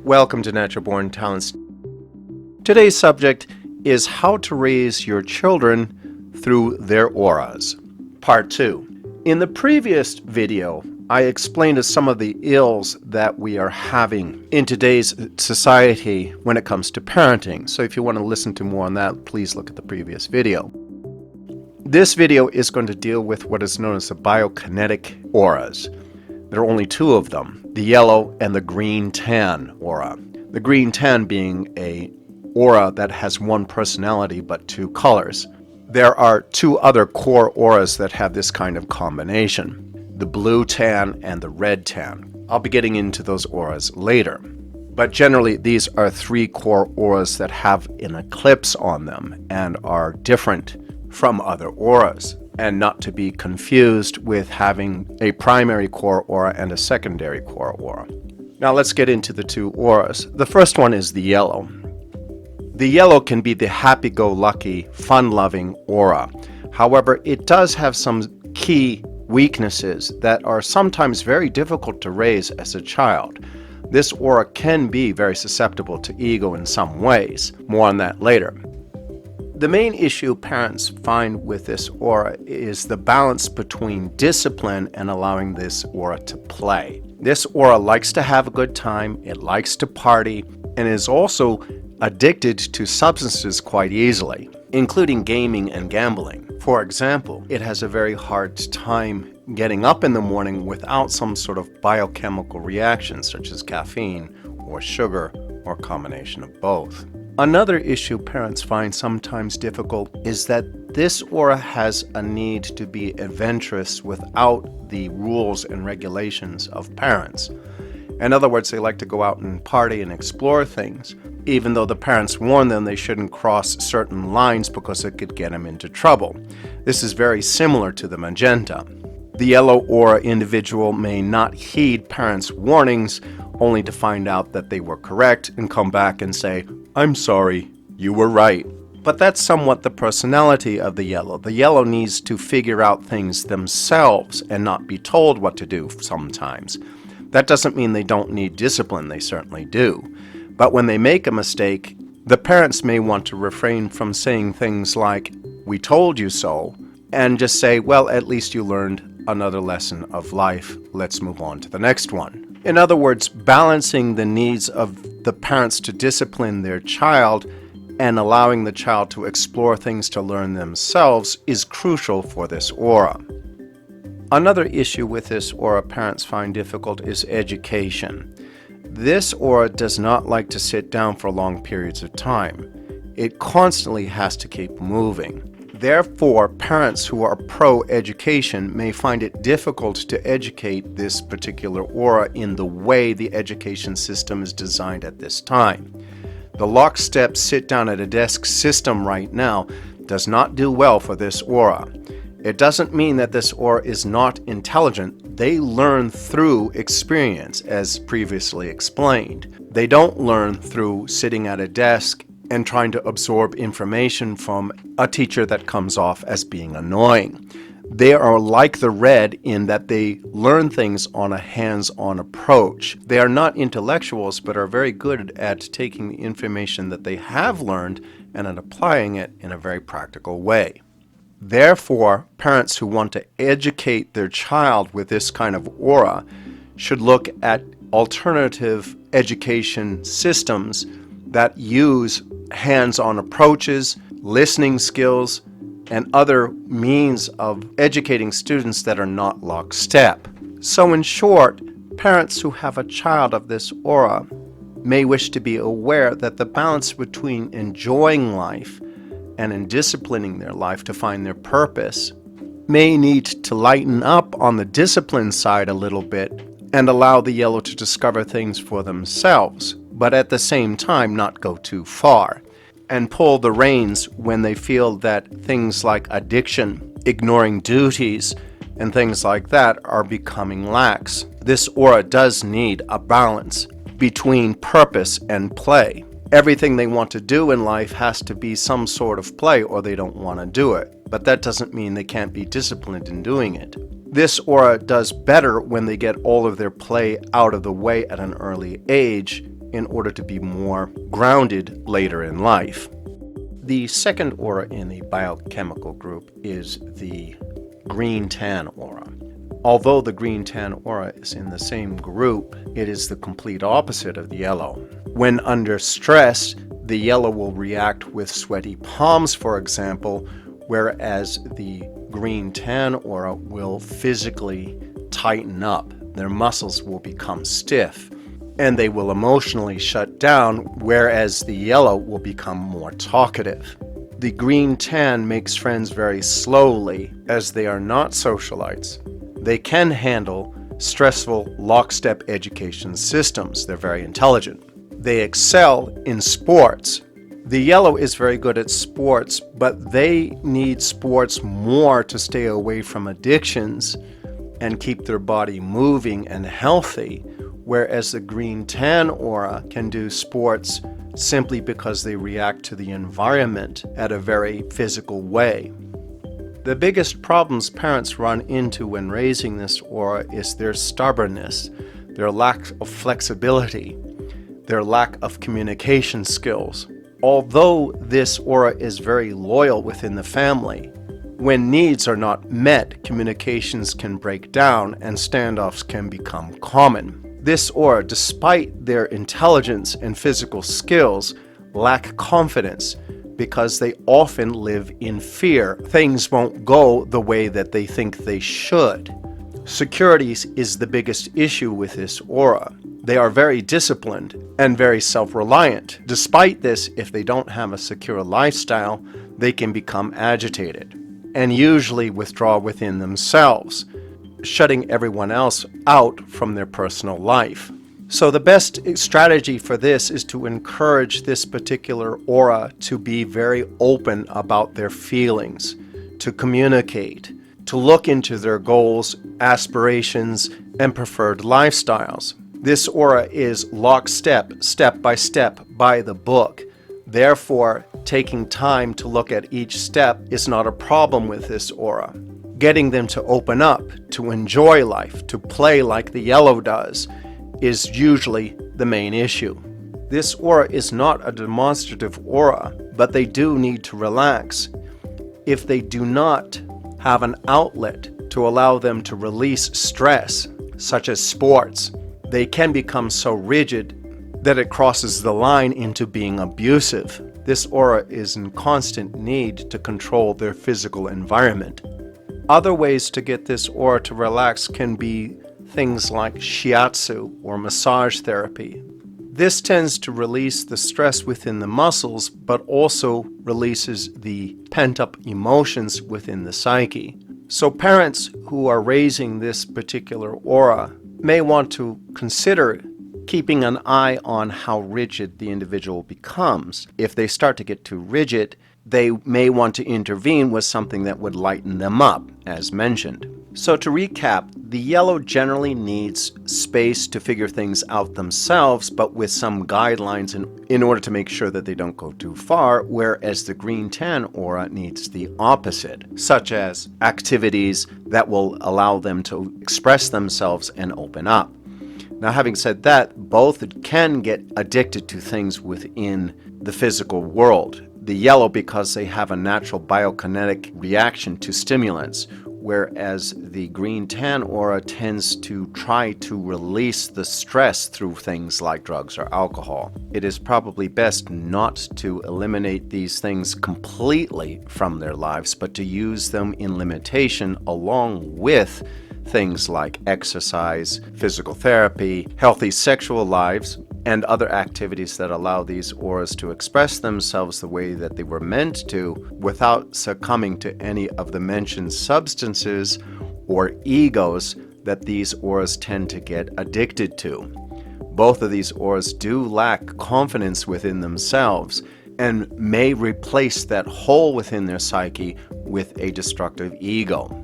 Welcome to Natural Born Talents. Today's subject is how to raise your children through their auras. Part 2. In the previous video, I explained some of the ills that we are having in today's society when it comes to parenting. So if you want to listen to more on that, please look at the previous video. This video is going to deal with what is known as the biokinetic auras. There are only two of them, the yellow and the green-tan aura. The green-tan being a aura that has one personality but two colors. There are two other core auras that have this kind of combination, the blue-tan and the red-tan. I'll be getting into those auras later. But generally, these are three core auras that have an eclipse on them and are different from other auras, and not to be confused with having a primary core aura and a secondary core aura. Now let's get into the two auras. The first one is the yellow. The yellow can be the happy-go-lucky, fun-loving aura. However, it does have some key weaknesses that are sometimes very difficult to raise as a child. This aura can be very susceptible to ego in some ways. More on that later. The main issue parents find with this aura is the balance between discipline and allowing this aura to play. This aura likes to have a good time, it likes to party, and is also addicted to substances quite easily, including gaming and gambling. For example, it has a very hard time getting up in the morning without some sort of biochemical reaction, such as caffeine or sugar or a combination of both. Another issue parents find sometimes difficult is that this aura has a need to be adventurous without the rules and regulations of parents. In other words, they like to go out and party and explore things, even though the parents warn them they shouldn't cross certain lines because it could get them into trouble. This is very similar to the magenta. The yellow aura individual may not heed parents' warnings, only to find out that they were correct and come back and say, "I'm sorry, you were right." But that's somewhat the personality of the yellow. The yellow needs to figure out things themselves and not be told what to do sometimes. That doesn't mean they don't need discipline, they certainly do. But when they make a mistake, the parents may want to refrain from saying things like, "We told you so," and just say, "Well, at least you learned another lesson of life. Let's move on to the next one." In other words, balancing the needs of the parents to discipline their child and allowing the child to explore things to learn themselves is crucial for this aura. Another issue with this aura parents find difficult is education. This aura does not like to sit down for long periods of time. It constantly has to keep moving. Therefore, parents who are pro-education may find it difficult to educate this particular aura in the way the education system is designed at this time. The lockstep sit-down-at-a-desk system right now does not do well for this aura. It doesn't mean that this aura is not intelligent. They learn through experience, as previously explained. They don't learn through sitting at a desk and trying to absorb information from a teacher that comes off as being annoying. They are like the red in that they learn things on a hands-on approach. They are not intellectuals, but are very good at taking the information that they have learned and at applying it in a very practical way. Therefore, parents who want to educate their child with this kind of aura should look at alternative education systems that use hands-on approaches, listening skills, and other means of educating students that are not lockstep. So in short, parents who have a child of this aura may wish to be aware that the balance between enjoying life and in disciplining their life to find their purpose may need to lighten up on the discipline side a little bit and allow the yellow to discover things for themselves, but at the same time not go too far, and pull the reins when they feel that things like addiction, ignoring duties, and things like that are becoming lax. This aura does need a balance between purpose and play. Everything they want to do in life has to be some sort of play or they don't want to do it. But that doesn't mean they can't be disciplined in doing it. This aura does better when they get all of their play out of the way at an early age in order to be more grounded later in life. The second aura in the biochemical group is the green-tan aura. Although the green-tan aura is in the same group, it is the complete opposite of the yellow. When under stress, the yellow will react with sweaty palms, for example, whereas the green-tan aura will physically tighten up. Their muscles will become stiff, and they will emotionally shut down, whereas the yellow will become more talkative. The green-tan makes friends very slowly, as they are not socialites. They can handle stressful lockstep education systems. They're very intelligent. They excel in sports. The yellow is very good at sports, but they need sports more to stay away from addictions and keep their body moving and healthy, whereas the green-tan aura can do sports simply because they react to the environment at a very physical way. The biggest problems parents run into when raising this aura is their stubbornness, their lack of flexibility, their lack of communication skills. Although this aura is very loyal within the family, when needs are not met, communications can break down and standoffs can become common. This aura, despite their intelligence and physical skills, lack confidence because they often live in fear. Things won't go the way that they think they should. Security is the biggest issue with this aura. They are very disciplined and very self-reliant. Despite this, if they don't have a secure lifestyle, they can become agitated and usually withdraw within themselves, shutting everyone else out from their personal life. So the best strategy for this is to encourage this particular aura to be very open about their feelings, to communicate, to look into their goals, aspirations, and preferred lifestyles. This aura is lockstep, step by step, by the book. Therefore, taking time to look at each step is not a problem with this aura. Getting them to open up, to enjoy life, to play like the yellow does, is usually the main issue. This aura is not a demonstrative aura, but they do need to relax. If they do not have an outlet to allow them to release stress, such as sports, they can become so rigid that it crosses the line into being abusive. This aura is in constant need to control their physical environment. Other ways to get this aura to relax can be things like shiatsu or massage therapy. This tends to release the stress within the muscles, but also releases the pent-up emotions within the psyche. So parents who are raising this particular aura may want to consider keeping an eye on how rigid the individual becomes. If they start to get too rigid, they may want to intervene with something that would lighten them up, as mentioned. So to recap, the yellow generally needs space to figure things out themselves, but with some guidelines in order to make sure that they don't go too far, whereas the green-tan aura needs the opposite, such as activities that will allow them to express themselves and open up. Now, having said that, both can get addicted to things within the physical world. The yellow because they have a natural biokinetic reaction to stimulants, whereas the green-tan aura tends to try to release the stress through things like drugs or alcohol. It is probably best not to eliminate these things completely from their lives, but to use them in limitation along with things like exercise, physical therapy, healthy sexual lives, and other activities that allow these auras to express themselves the way that they were meant to without succumbing to any of the mentioned substances or egos that these auras tend to get addicted to. Both of these auras do lack confidence within themselves and may replace that hole within their psyche with a destructive ego.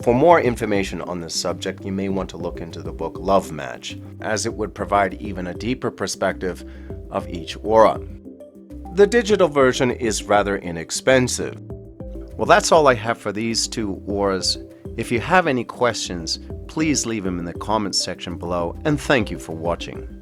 For more information on this subject, you may want to look into the book Love Match, as it would provide even a deeper perspective of each aura. The digital version is rather inexpensive. Well, that's all I have for these two auras. If you have any questions, please leave them in the comments section below, and thank you for watching.